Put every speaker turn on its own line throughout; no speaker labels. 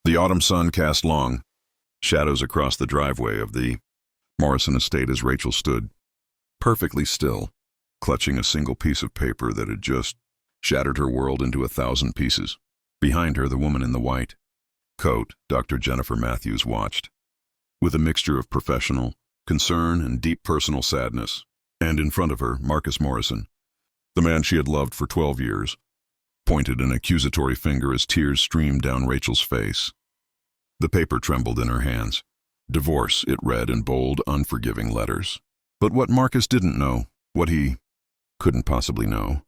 The autumn sun cast long shadows across the driveway of the Morrison estate as Rachel stood, perfectly still, clutching a single piece of paper that had just shattered her world into 1,000 pieces. Behind her, the woman in the white coat, Dr. Jennifer Matthews, watched, with a mixture of professional concern and deep personal sadness. And in front of her, Marcus Morrison, the man she had loved for 12 years, pointed an accusatory finger as tears streamed down Rachel's face. The paper trembled in her hands. Divorce, it read in bold, unforgiving letters. But what Marcus didn't know, what he couldn't possibly know,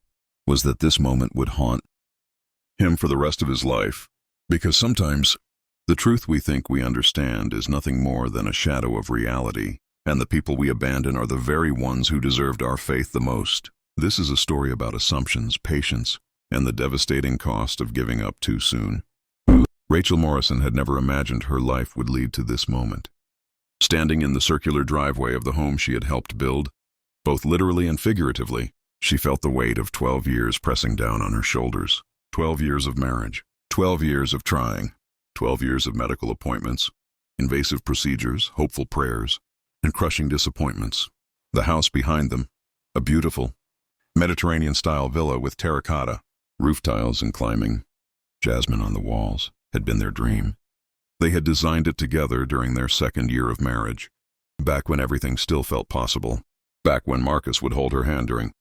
was that this moment would haunt him for the rest of his life. Because sometimes the truth we think we understand is nothing more than a shadow of reality, and the people we abandon are the very ones who deserved our faith the most. This is a story about assumptions, patience, and the devastating cost of giving up too soon. Rachel Morrison had never imagined her life would lead to this moment. Standing in the circular driveway of the home she had helped build, both literally and figuratively, she felt the weight of 12 years pressing down on her shoulders. 12 years of marriage, 12 years of trying, 12 years of medical appointments, invasive procedures, hopeful prayers, and crushing disappointments. The house behind them, a beautiful, Mediterranean-style villa with terracotta, roof tiles and climbing jasmine on the walls, had been their dream. They had designed it together during their second year of marriage, back when everything still felt possible, back when Marcus would hold her hand during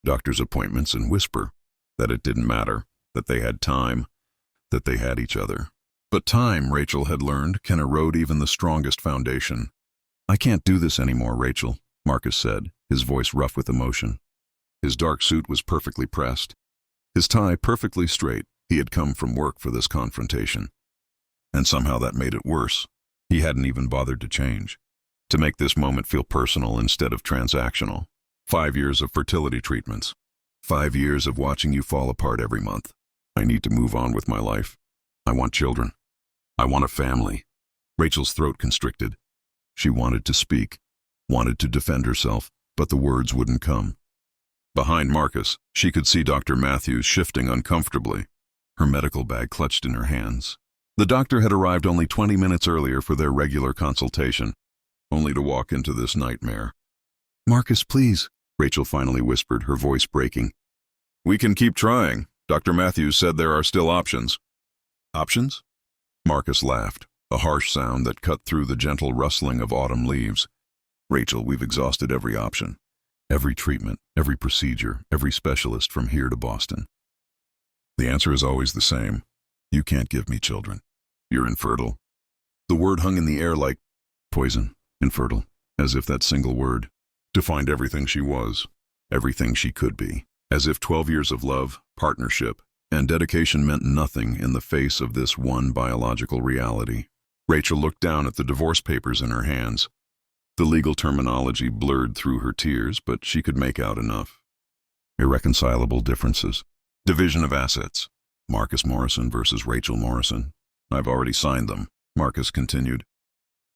doctor's appointments and whisper that it didn't matter, that they had time, that they had each other. But time, Rachel had learned, can erode even the strongest foundation. "I can't do this anymore, Rachel," Marcus said, his voice rough with emotion. His dark suit was perfectly pressed, his tie perfectly straight. He had come from work for this confrontation. And somehow that made it worse. He hadn't even bothered to change, to make this moment feel personal instead of transactional. 5 years of fertility treatments. 5 years of watching you fall apart every month. I need to move on with my life. I want children. I want a family. Rachel's throat constricted. She wanted to speak, wanted to defend herself, but the words wouldn't come. Behind Marcus, she could see Dr. Matthews shifting uncomfortably, her medical bag clutched in her hands. The doctor had arrived only 20 minutes earlier for their regular consultation, only to walk into this nightmare. "Marcus, please," Rachel finally whispered, her voice breaking. "We can keep trying. Dr. Matthews said there are still options." "Options?" Marcus laughed, a harsh sound that cut through the gentle rustling of autumn leaves. "Rachel, we've exhausted every option. Every treatment, every procedure, every specialist from here to Boston. The answer is always the same. You can't give me children. You're infertile." The word hung in the air like poison, infertile, as if that single word defined everything she was, everything she could be, as if 12 years of love, partnership, and dedication meant nothing in the face of this one biological reality. Rachel looked down at the divorce papers in her hands. The legal terminology blurred through her tears, but she could make out enough. Irreconcilable differences. Division of assets. Marcus Morrison versus Rachel Morrison. "I've already signed them," Marcus continued,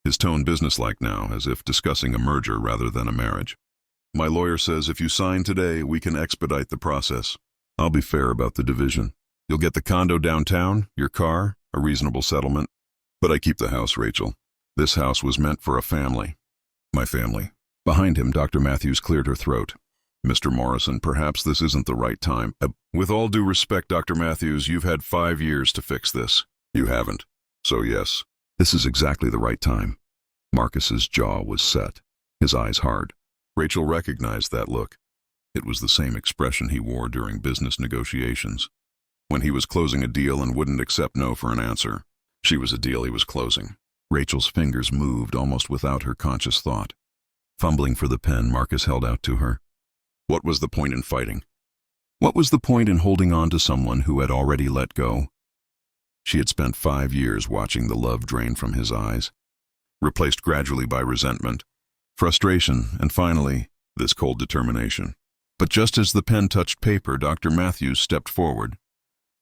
his tone businesslike now, as if discussing a merger rather than a marriage. "My lawyer says if you sign today, we can expedite the process. I'll be fair about the division. You'll get the condo downtown, your car, a reasonable settlement. But I keep the house, Rachel. This house was meant for a family. My family." Behind him, Dr. Matthews cleared her throat. "Mr. Morrison, perhaps this isn't the right time. With all due respect, Dr. Matthews, you've had 5 years to fix this. You haven't. So yes, this is exactly the right time." Marcus's jaw was set, his eyes hard. Rachel recognized that look. It was the same expression he wore during business negotiations, when he was closing a deal and wouldn't accept no for an answer. She was a deal he was closing. Rachel's fingers moved almost without her conscious thought. Fumbling for the pen Marcus held out to her. What was the point in fighting? What was the point in holding on to someone who had already let go? She had spent 5 years watching the love drain from his eyes, replaced gradually by resentment, frustration, and finally, this cold determination. But just as the pen touched paper, Dr. Matthews stepped forward.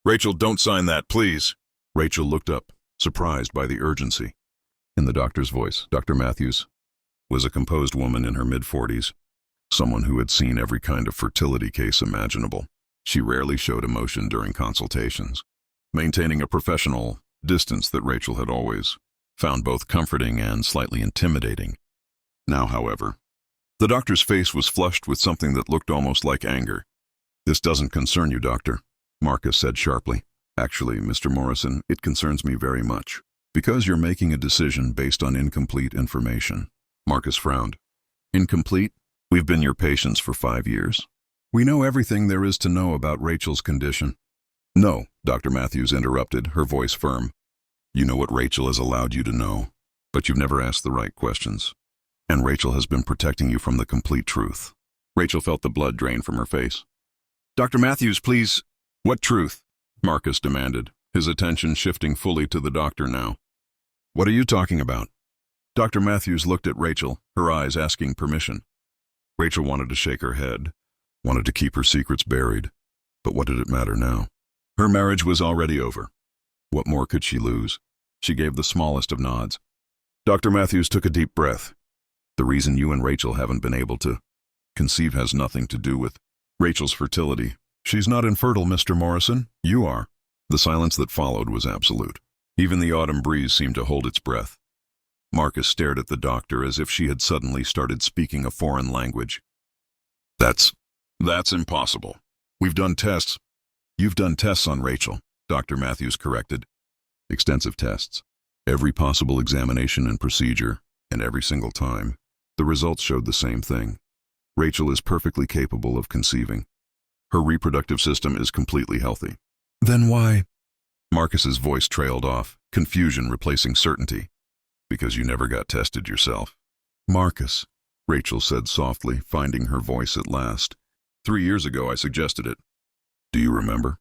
"Rachel, don't sign that, please." Rachel looked up, surprised by the urgency. In the doctor's voice, Dr. Matthews was a composed woman in her mid-40s, someone who had seen every kind of fertility case imaginable. She rarely showed emotion during consultations, maintaining a professional, distance that Rachel had always found both comforting and slightly intimidating. Now, however, the doctor's face was flushed with something that looked almost like anger. "This doesn't concern you, doctor," Marcus said sharply. "Actually, Mr. Morrison, it concerns me very much, because you're making a decision based on incomplete information." Marcus frowned. "Incomplete? We've been your patients for 5 years. We know everything there is to know about Rachel's condition." "No," Dr. Matthews interrupted, her voice firm. "You know what Rachel has allowed you to know, but you've never asked the right questions. And Rachel has been protecting you from the complete truth." Rachel felt the blood drain from her face. "Dr. Matthews, please." "What truth?" Marcus demanded, his attention shifting fully to the doctor now. "What are you talking about?" Dr. Matthews looked at Rachel, her eyes asking permission. Rachel wanted to shake her head, wanted to keep her secrets buried. But what did it matter now? Her marriage was already over. What more could she lose? She gave the smallest of nods. Dr. Matthews took a deep breath. "The reason you and Rachel haven't been able to conceive has nothing to do with Rachel's fertility. She's not infertile, Mr. Morrison. You are." The silence that followed was absolute. Even the autumn breeze seemed to hold its breath. Marcus stared at the doctor as if she had suddenly started speaking a foreign language. That's impossible. We've done tests." "You've done tests on Rachel," Dr. Matthews corrected. "Extensive tests. Every possible examination and procedure, and every single time, the results showed the same thing. Rachel is perfectly capable of conceiving. Her reproductive system is completely healthy." "Then why?" Marcus's voice trailed off, confusion replacing certainty. "Because you never got tested yourself." "Marcus," Rachel said softly, finding her voice at last. 3 years ago I suggested it. Do you remember?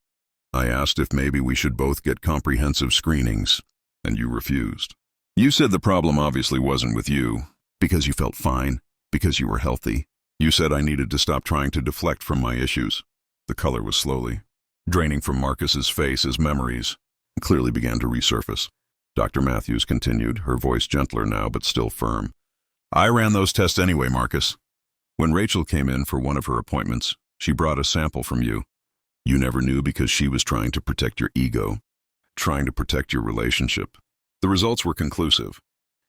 I asked if maybe we should both get comprehensive screenings, and you refused. You said the problem obviously wasn't with you, because you felt fine, because you were healthy. You said I needed to stop trying to deflect from my issues. The color was slowly draining from Marcus's face as memories clearly began to resurface. Dr. Matthews continued, her voice gentler now but still firm. I ran those tests anyway, Marcus. When Rachel came in for one of her appointments, she brought a sample from you. You never knew because she was trying to protect your ego, trying to protect your relationship. The results were conclusive.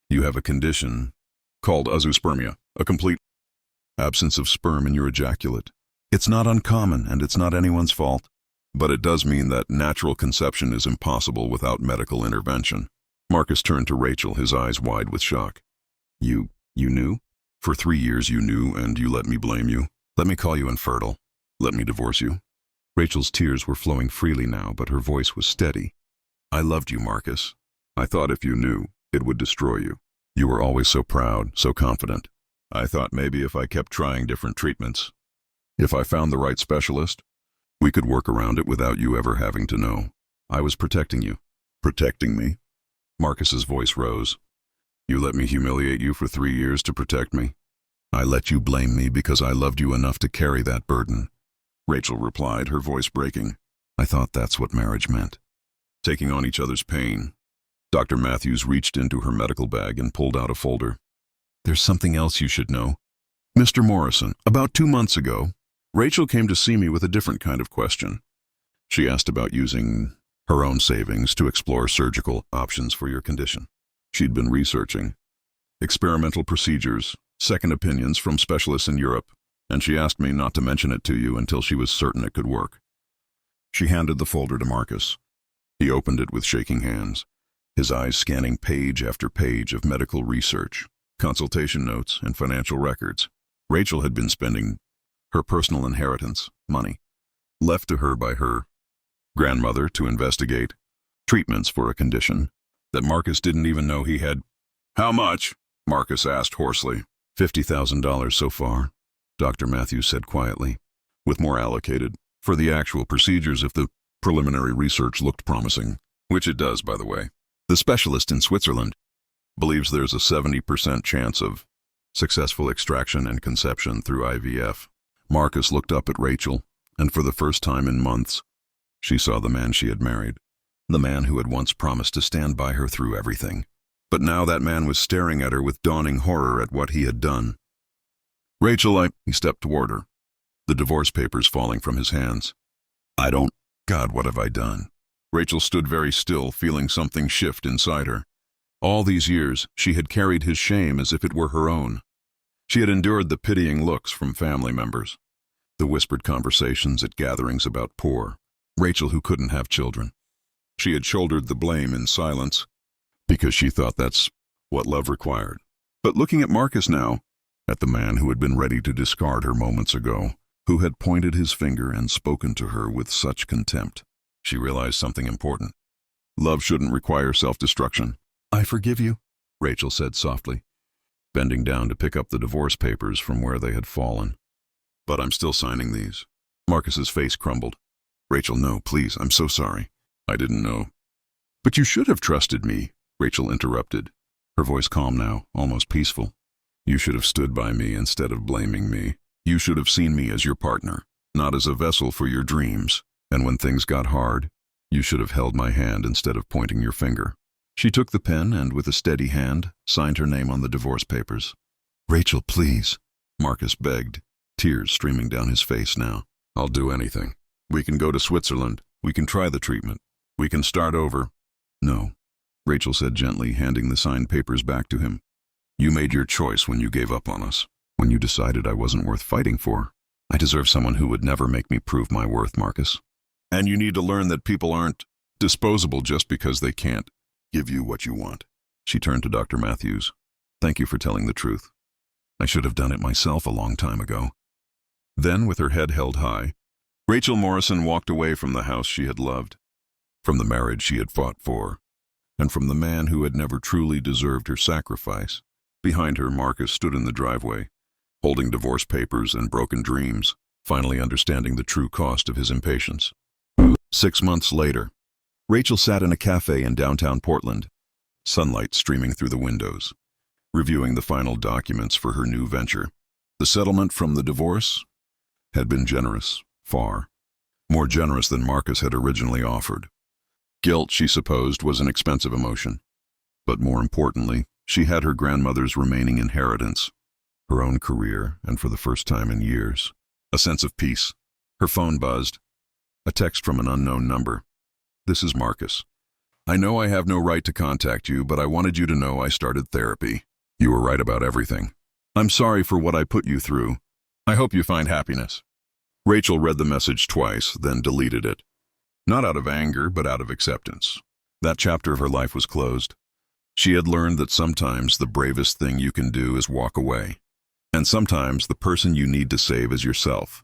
You have a condition called azoospermia, a complete absence of sperm in your ejaculate. It's not uncommon and it's not anyone's fault, but it does mean that natural conception is impossible without medical intervention. Marcus turned to Rachel, his eyes wide with shock. You knew? For 3 years you knew, and you let me blame you. Let me call you infertile. Let me divorce you. Rachel's tears were flowing freely now, but her voice was steady. I loved you, Marcus. I thought if you knew, it would destroy you. You were always so proud, so confident. I thought maybe if I kept trying different treatments, if I found the right specialist, we could work around it without you ever having to know. I was protecting you. Protecting me? Marcus's voice rose. You let me humiliate you for 3 years to protect me? I let you blame me because I loved you enough to carry that burden. Rachel replied, her voice breaking. I thought that's what marriage meant. Taking on each other's pain. Dr. Matthews reached into her medical bag and pulled out a folder. There's something else you should know. Mr. Morrison, about 2 months ago, Rachel came to see me with a different kind of question. She asked about using her own savings to explore surgical options for your condition. She'd been researching experimental procedures, second opinions from specialists in Europe, and she asked me not to mention it to you until she was certain it could work. She handed the folder to Marcus. He opened it with shaking hands, his eyes scanning page after page of medical research, consultation notes, and financial records. Rachel had been spending her personal inheritance, money, left to her by her grandmother to investigate treatments for a condition that Marcus didn't even know he had. How much? Marcus asked hoarsely. $50,000 so far, Dr. Matthews said quietly, with more allocated for the actual procedures if the preliminary research looked promising, which it does, by the way. The specialist in Switzerland believes there's a 70% chance of successful extraction and conception through IVF. Marcus looked up at Rachel, and for the first time in months, she saw the man she had married, the man who had once promised to stand by her through everything. But now that man was staring at her with dawning horror at what he had done. Rachel, he stepped toward her, the divorce papers falling from his hands. God, what have I done? Rachel stood very still, feeling something shift inside her. All these years, she had carried his shame as if it were her own. She had endured the pitying looks from family members, the whispered conversations at gatherings about poor Rachel who couldn't have children. She had shouldered the blame in silence because she thought that's what love required. But looking at Marcus now, at the man who had been ready to discard her moments ago, who had pointed his finger and spoken to her with such contempt, she realized something important. Love shouldn't require self-destruction. "I forgive you," Rachel said softly, bending down to pick up the divorce papers from where they had fallen. "But I'm still signing these." Marcus's face crumbled. "Rachel, no, please, I'm so sorry. I didn't know." "But you should have trusted me," Rachel interrupted, her voice calm now, almost peaceful. "You should have stood by me instead of blaming me. You should have seen me as your partner, not as a vessel for your dreams. And when things got hard, you should have held my hand instead of pointing your finger." She took the pen and, with a steady hand, signed her name on the divorce papers. "Rachel, please," Marcus begged, tears streaming down his face now. "I'll do anything. We can go to Switzerland. We can try the treatment. We can start over." "No," Rachel said gently, handing the signed papers back to him. "You made your choice when you gave up on us, when you decided I wasn't worth fighting for. I deserve someone who would never make me prove my worth, Marcus. And you need to learn that people aren't disposable just because they can't give you what you want." She turned to Dr. Matthews. "Thank you for telling the truth. I should have done it myself a long time ago." Then, with her head held high, Rachel Morrison walked away from the house she had loved, from the marriage she had fought for, and from the man who had never truly deserved her sacrifice. Behind her, Marcus stood in the driveway, holding divorce papers and broken dreams, finally understanding the true cost of his impatience. 6 months later, Rachel sat in a cafe in downtown Portland, sunlight streaming through the windows, reviewing the final documents for her new venture. The settlement from the divorce had been generous, far more generous than Marcus had originally offered. Guilt, she supposed, was an expensive emotion. But more importantly, she had her grandmother's remaining inheritance, her own career, and for the first time in years, a sense of peace. Her phone buzzed. A text from an unknown number. "This is Marcus. I know I have no right to contact you, but I wanted you to know I started therapy. You were right about everything. I'm sorry for what I put you through. I hope you find happiness." Rachel read the message twice, then deleted it. Not out of anger, but out of acceptance. That chapter of her life was closed. She had learned that sometimes the bravest thing you can do is walk away. And sometimes the person you need to save is yourself.